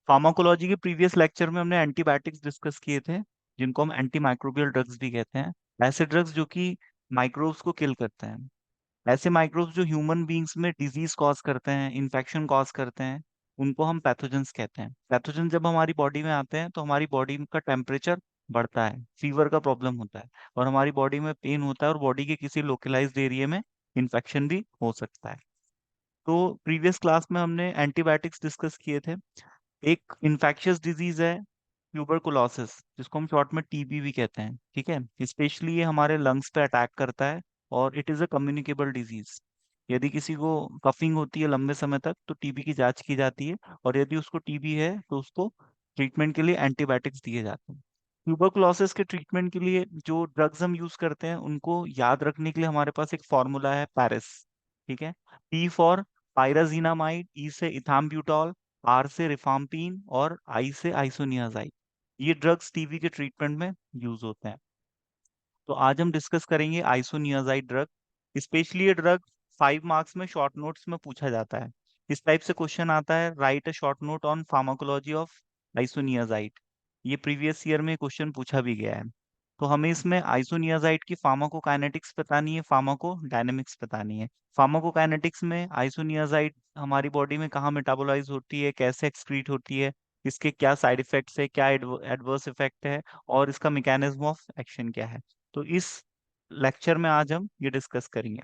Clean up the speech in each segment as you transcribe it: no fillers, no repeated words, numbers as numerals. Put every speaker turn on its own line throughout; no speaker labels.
Pharmacology के previous lecture में हमने एंटीबायोटिक्स डिस्कस किए थे, जिनको हम एंटी माइक्रोबियल ड्रग्स भी कहते हैं। ऐसे ड्रग्स जो कि माइक्रोब्स को किल करते हैं। ऐसे माइक्रोब्स जो ह्यूमन बींग्स में डिजीज कॉज करते हैं, इन्फेक्शन कॉज करते हैं, उनको हम पैथोजेंस कहते हैं। पैथोजन जब हमारी बॉडी में आते हैं तो हमारी बॉडी का टेम्परेचर बढ़ता है, फीवर का प्रॉब्लम होता है, और हमारी बॉडी में पेन होता है, और बॉडी के किसी लोकलाइज्ड एरिया में इन्फेक्शन भी हो सकता है। तो प्रीवियस क्लास में हमने एंटीबायोटिक्स डिस्कस किए थे। एक इन्फेक्शियस डिजीज है ट्यूबरकुलोसिस, जिसको हम शॉर्ट में टीबी भी कहते हैं। ठीक है, स्पेशली ये हमारे लंग्स पे अटैक करता है, और it is a communicable disease. यदि किसी को कफिंग होती है लंबे समय तक तो टीबी की जांच की जाती है, और यदि उसको टीबी है तो उसको ट्रीटमेंट के लिए एंटीबायोटिक्स दिए जाते हैं। ट्यूबरकुलोसिस के ट्रीटमेंट के लिए जो ड्रग्स हम यूज करते हैं उनको याद रखने के लिए हमारे पास एक फॉर्मूला है, पैरिस। ठीक है, पी फॉर पायराजीनामाइड, ई से इथाम्ब्यूटॉल, आर से रिफाम्पिन, और आई से आइसोनियाजाइड। ये ड्रग्स टीबी के ट्रीटमेंट में यूज होते हैं। तो आज हम डिस्कस करेंगे आइसोनियाजाइड ड्रग। स्पेशली ये ड्रग 5 मार्क्स में शॉर्ट नोट्स में पूछा जाता है। इस टाइप से क्वेश्चन आता है, right a short note on pharmacology of isoniazid. ये प्रीवियस ईयर में क्वेश्चन पूछा भी गया है। तो हमें इसमें आइसोनियाजाइड की फार्माकोकाइनेटिक्स बतानी है, फार्माकोडायनेमिक्स बतानी है। फार्माकोकाइनेटिक्स में आइसोनियाजाइड हमारी बॉडी में कहाँ मेटाबोलाइज होती है, कैसे एक्सक्रीट होती है, इसके क्या साइड इफेक्ट्स है, क्या एडवर्स इफेक्ट है, और इसका मैकेनिज्म ऑफ एक्शन क्या है। तो इस लेक्चर में आज हम ये डिस्कस करेंगे।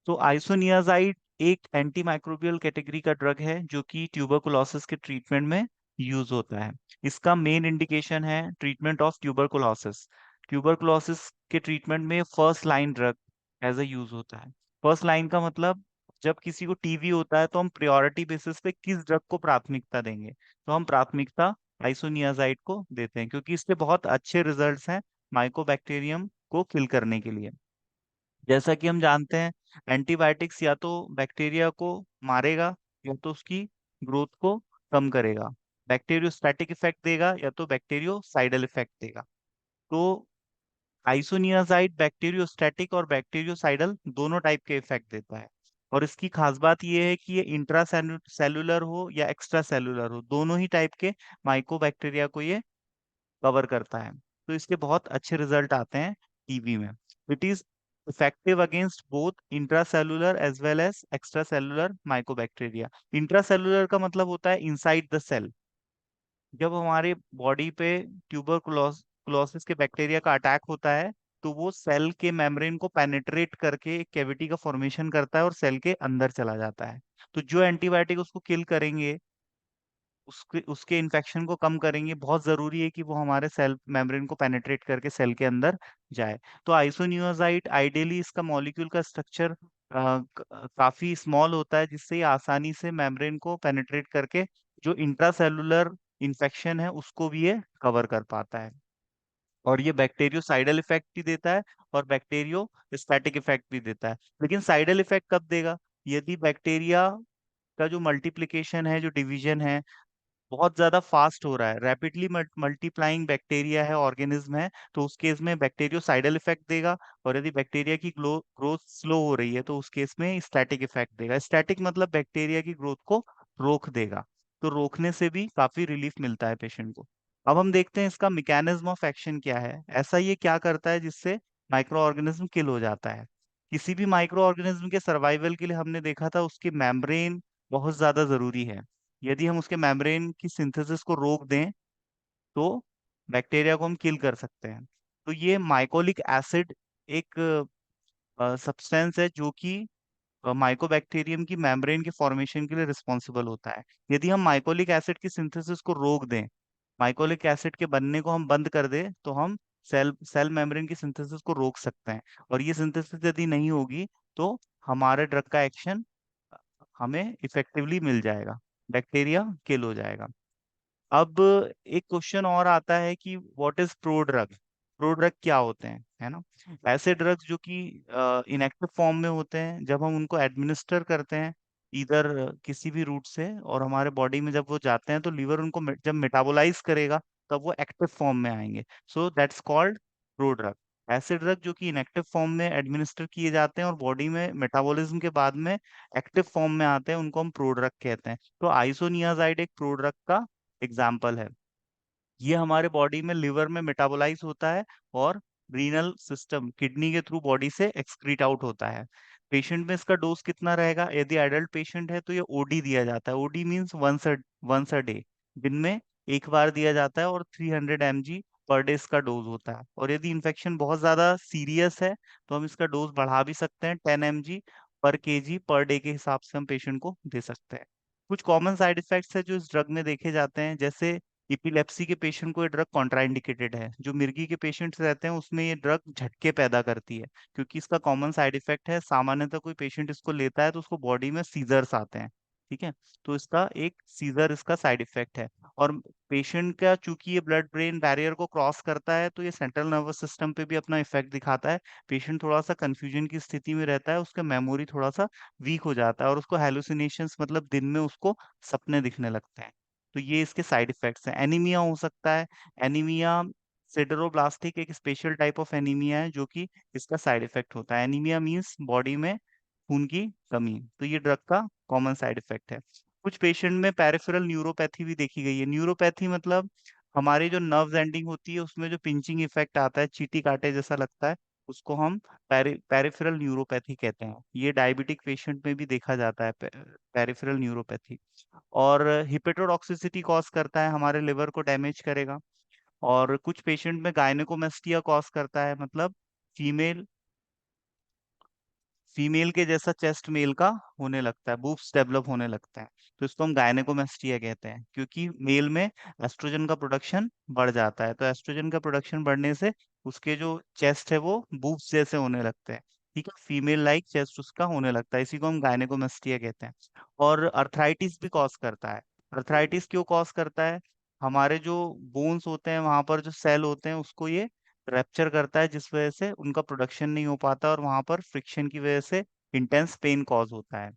तो आइसोनियाजाइड एक एंटी माइक्रोबियल कैटेगरी का ड्रग है जो कि ट्यूबरकुलोसिस के ट्रीटमेंट में यूज होता है। इसका मेन इंडिकेशन है ट्रीटमेंट ऑफ ट्यूबरकुलोसिस। ट्यूबरकुलोसिस के ट्रीटमेंट में first line drug as a use होता है। फर्स्ट लाइन का मतलब, जब किसी को टीबी होता है तो हम प्रायोरिटी बेसिस पे किस ड्रग को प्राथमिकता देंगे, तो हम प्राथमिकता आइसोनियाजाइड को देते हैं, क्योंकि इसके बहुत अच्छे रिजल्ट्स हैं माइकोबैक्टीरियम को किल करने के लिए। जैसा कि हम जानते हैं, एंटीबायोटिक्स या तो बैक्टीरिया को मारेगा या तो उसकी ग्रोथ को कम करेगा। बैक्टीरियोस्टैटिक इफेक्ट देगा या तो बैक्टीरियोसाइडल इफेक्ट देगा। तो आइसोनियाजाइड बैक्टीरियोस्टैटिक और बैक्टीरियोसाइडल दोनों टाइप के इफेक्ट देता है। और इसकी खास बात यह है कि ये इंट्रा सेलुलर हो या एक्स्ट्रा सेलुलर हो, दोनों ही टाइप के माइकोबैक्टीरिया को ये कवर करता है। तो इसके बहुत अच्छे रिजल्ट आते हैं टीबी में। It is effective against both intracellular as well as extracellular mycobacteria. Intracellular का मतलब होता है इनसाइड द सेल। जब हमारे बॉडी पे ट्यूबरकुलोसिस के बैक्टीरिया का अटैक होता है, तो वो सेल के मेम्ब्रेन को पेनिट्रेट करके एक कैविटी का फॉर्मेशन करता है और सेल के अंदर चला जाता है। तो जो एंटीबायोटिक उसको किल करेंगे, उसके उसके इन्फेक्शन को कम करेंगे, बहुत जरूरी है कि वो हमारे सेल मेम्ब्रेन को पेनिट्रेट करके सेल के अंदर जाए। तो आइसोनियोजाइड आइडियली इसका मॉलिक्यूल का स्ट्रक्चर काफी स्मॉल होता है, जिससे ये आसानी से मेम्ब्रेन को पेनिट्रेट करके जो इंट्रासेलुलर इन्फेक्शन है उसको भी ये कवर कर पाता है। और ये बैक्टीरियोसाइडल इफेक्ट भी देता है और बैक्टीरियो स्टैटिक इफेक्ट भी देता है। लेकिन साइडल इफेक्ट कब देगा? यदि बैक्टीरिया का जो मल्टीप्लिकेशन है, जो डिवीजन है, बहुत ज्यादा फास्ट हो रहा है, रैपिडली मल्टीप्लाइंग बैक्टीरिया है, ऑर्गेनिज्म है, तो उस केस में बैक्टीरियोसाइडल इफेक्ट देगा। और यदि बैक्टीरिया की ग्रोथ स्लो हो रही है तो उस केस में स्टैटिक इफेक्ट देगा। स्टैटिक मतलब बैक्टीरिया की ग्रोथ को रोक देगा। तो रोकने से भी काफी रिलीफ मिलता है पेशेंट को। अब हम देखते हैं इसका मैकेनिज्म ऑफ एक्शन क्या है। ऐसा ये क्या करता है जिससे माइक्रो ऑर्गेनिज्म किल हो जाता है? किसी भी माइक्रो ऑर्गेनिज्म के सर्वाइवल के लिए हमने देखा था उसकी मेम्ब्रेन बहुत ज्यादा जरूरी है। यदि हम उसके मेम्ब्रेन की सिंथेसिस को रोक दें तो बैक्टीरिया को हम किल कर सकते हैं। तो ये माइकोलिक एसिड एक सब्सटेंस है जो कि माइकोबैक्टीरियम की मेम्ब्रेन के फॉर्मेशन के लिए रिस्पॉन्सिबल होता है। यदि हम माइकोलिक एसिड की सिंथेसिस को रोक दें, माइकोलिक एसिड के बनने को हम बंद कर दें, तो हम सेल सेल मेम्ब्रेन की सिंथेसिस को रोक सकते हैं। और ये सिंथेसिस यदि नहीं होगी तो हमारे ड्रग का एक्शन हमें इफेक्टिवली मिल जाएगा, बैक्टीरिया किल हो जाएगा। अब एक क्वेश्चन और आता है कि व्हाट इज प्रोड्रग? प्रोड्रग क्या होते हैं, है ना? ऐसे ड्रग्स जो कि इनएक्टिव फॉर्म में होते हैं, जब हम उनको एडमिनिस्टर करते हैं इधर किसी भी रूट से, और हमारे बॉडी में जब वो जाते हैं तो लीवर उनको जब मेटाबोलाइज करेगा तब वो एक्टिव फॉर्म में आएंगे। So that's called prodrug. ऐसे ड्रग जो कि इनएक्टिव फॉर्म में एडमिनिस्टर किए जाते हैं और बॉडी में मेटाबॉलिज्म के बाद में एक्टिव फॉर्म में आते हैं, उनको हम प्रोड्रग कहते हैं। तो आइसोनियाजाइड एक प्रोड्रग का एग्जाम्पल है। ये हमारे बॉडी में लिवर में मेटाबोलाइज होता है और रीनल सिस्टम किडनी के थ्रू बॉडी से एक्सक्रीट आउट होता है। पेशेंट में इसका डोज कितना रहेगा? यदि एडल्ट पेशेंट है तो ये ओडी दिया जाता है। OD means once a day, दिन में एक बार दिया जाता है, और 300 mg पर डे इसका डोज होता है। और यदि इन्फेक्शन बहुत ज्यादा सीरियस है तो हम इसका डोज बढ़ा भी सकते हैं, 10 mg पर केजी पर डे के हिसाब से हम पेशेंट को दे सकते हैं। कुछ कॉमन साइड इफेक्ट्स है जो इस ड्रग में देखे जाते हैं, जैसे इपिलेप्सी के पेशेंट को ये ड्रग कॉन्ट्राइंडिकेटेड है। जो मिर्गी के पेशेंट्स रहते हैं उसमें ये ड्रग झटके पैदा करती है, क्योंकि इसका कॉमन साइड इफेक्ट है, सामान्यतः कोई पेशेंट इसको लेता है तो उसको बॉडी में सीजर्स आते हैं। ठीक है, तो इसका एक सीजर इसका साइड इफेक्ट है। और पेशेंट का चूंकि ये ब्लड ब्रेन बैरियर को क्रॉस करता है तो ये सेंट्रल नर्वस सिस्टम पे भी अपना इफेक्ट दिखाता है। पेशेंट थोड़ा सा कंफ्यूजन की स्थिति में रहता है, उसका मेमोरी थोड़ा सा वीक हो जाता है और उसको हेलुसिनेशंस, मतलब दिन में उसको सपने दिखने लगते हैं। तो ये इसके साइड इफेक्ट्स हैं। एनीमिया हो सकता है। एनीमिया सिडरोब्लास्टिक एक स्पेशल टाइप ऑफ एनीमिया है जो कि इसका साइड इफेक्ट होता है। एनीमिया मींस बॉडी में खून की कमी, तो ये ड्रग का कॉमन साइड इफेक्ट है। कुछ पेशेंट में पेरिफेरल न्यूरोपैथी भी देखी गई है। न्यूरोपैथी मतलब हमारी जो नर्व्स एंडिंग होती है उसमें जो पिंचिंग इफेक्ट आता है, चींटी काटे जैसा लगता है, उसको हम पेरिफेरल न्यूरोपैथी कहते हैं। ये डायबिटिक पेशेंट में भी देखा जाता है, पेरिफेरल न्यूरोपैथी। और हिपेटोटॉक्सिसिटी कॉज करता है, हमारे लिवर को डैमेज करेगा। और कुछ पेशेंट में गायनेकोमेस्टिया कॉज करता है, मतलब फीमेल फीमेल के जैसा चेस्ट मेल का होने लगता है, बूब्स डेवलप होने लगता है। तो इसको हम गायनेकोमेस्टिया कहते हैं, क्योंकि मेल में एस्ट्रोजन का प्रोडक्शन बढ़ जाता है। तो एस्ट्रोजन का प्रोडक्शन बढ़ने से उसके जो चेस्ट है वो बूब्स जैसे होने लगते हैं। ठीक है, फीमेल लाइक चेस्ट उसका होने लगता है, इसी को हम गायनेकोमेस्टिया कहते हैं। और अर्थराइटिस भी कॉज करता है। अर्थराइटिस क्यों कॉज करता है? हमारे जो बोन्स होते हैं वहां पर जो सेल होते हैं उसको ये रैप्चर करता है, जिस वजह से उनका प्रोडक्शन नहीं हो पाता और वहां पर फ्रिक्शन की वजह से इंटेंस पेन कॉज होता है।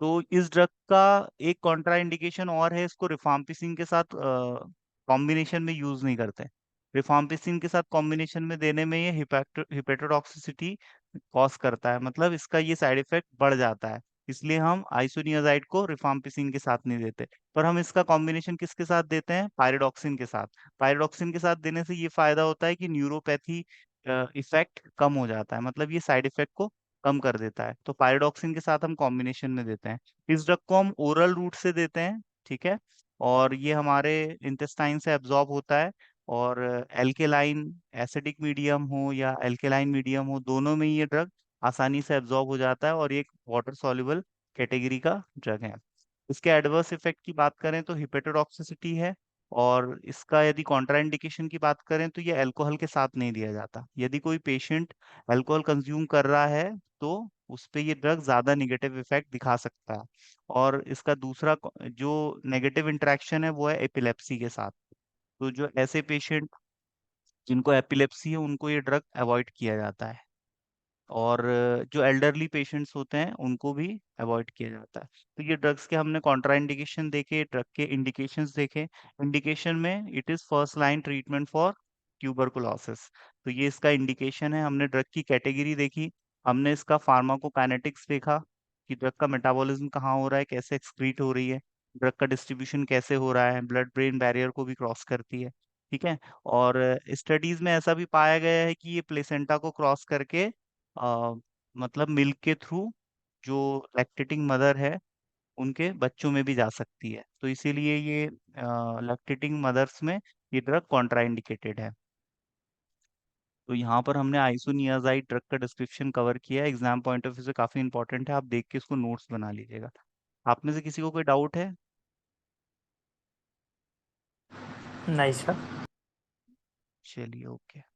तो इस ड्रग का एक कॉन्ट्रा इंडिकेशन और है, इसको रिफाम्पिसिन के साथ कॉम्बिनेशन में यूज नहीं करते। रिफाम्पिसिन के साथ कॉम्बिनेशन में देने में ये हिपेटोटॉक्सिसिटी कॉज करता है, मतलब इसका ये साइड इफेक्ट बढ़ जाता है। इसलिए हम आइसोनियाजाइड को रिफाम्पिसिन के साथ नहीं देते। पर हम इसका कॉम्बिनेशन किसके साथ देते हैं? पायरिडॉक्सिन के साथ। पायरिडॉक्सिन के साथ देने से ये फायदा होता है कि न्यूरोपैथी इफेक्ट कम हो जाता है, मतलब ये साइड इफेक्ट को कम कर देता है। तो पायरिडॉक्सिन के साथ हम कॉम्बिनेशन में देते हैं। इस ड्रग को हम ओरल रूट से देते हैं। ठीक है, और ये हमारे इंटेस्टाइन से एब्जॉर्ब होता है। और एल्केलाइन एसिडिक मीडियम हो या एल्केलाइन मीडियम हो, दोनों में ये ड्रग आसानी से एब्जॉर्ब हो जाता है और ये एक वाटर सॉल्युबल कैटेगरी का ड्रग है। इसके एडवर्स इफेक्ट की बात करें तो हिपेटोटॉक्सिसिटी है। और इसका यदि कॉन्ट्राइंडिकेशन की बात करें तो ये अल्कोहल के साथ नहीं दिया जाता। यदि कोई पेशेंट अल्कोहल कंज्यूम कर रहा है तो उस पे ये ड्रग ज्यादा निगेटिव इफेक्ट दिखा सकता है। और इसका दूसरा जो नेगेटिव इंटरेक्शन है वो है एपिलेप्सी के साथ। तो जो ऐसे पेशेंट जिनको एपिलेप्सी है उनको ये ड्रग अवॉइड किया जाता है। और जो एल्डरली पेशेंट्स होते हैं उनको भी अवॉइड किया जाता है। तो ये ड्रग्स के हमने कॉन्ट्राइंडिकेशन देखे, ड्रग के इंडिकेशंस देखे। इंडिकेशन में it is first line treatment for tuberculosis, तो ये इसका इंडिकेशन है। हमने ड्रग की कैटेगरी देखी, हमने इसका फार्माकोकाइनेटिक्स देखा कि ड्रग का मेटाबॉलिज्म कहाँ हो रहा है, कैसे एक्सक्रीट हो रही है, ड्रग का डिस्ट्रीब्यूशन कैसे हो रहा है, ब्लड ब्रेन बैरियर को भी क्रॉस करती है। ठीक है, और स्टडीज में ऐसा भी पाया गया है कि ये प्लेसेंटा को क्रॉस करके अ, मतलब मिल्क के थ्रू जो लैक्टेटिंग मदर है उनके बच्चों में भी जा सकती है। तो इसीलिए ये लैक्टेटिंग मदर्स में ये ड्रग कॉन्ट्राइंडिकेटेड है। तो यहाँ पर हमने आइसोनियाजाइड ड्रग का डिस्क्रिप्शन कवर किया है, एग्जाम पॉइंट ऑफ व्यू से काफी इंपॉर्टेंट है, आप देख के इसको नोट्स बना लीजिएगा। आप में से किसी को कोई डाउट है?
नहीं सर।
चलिए, ओके।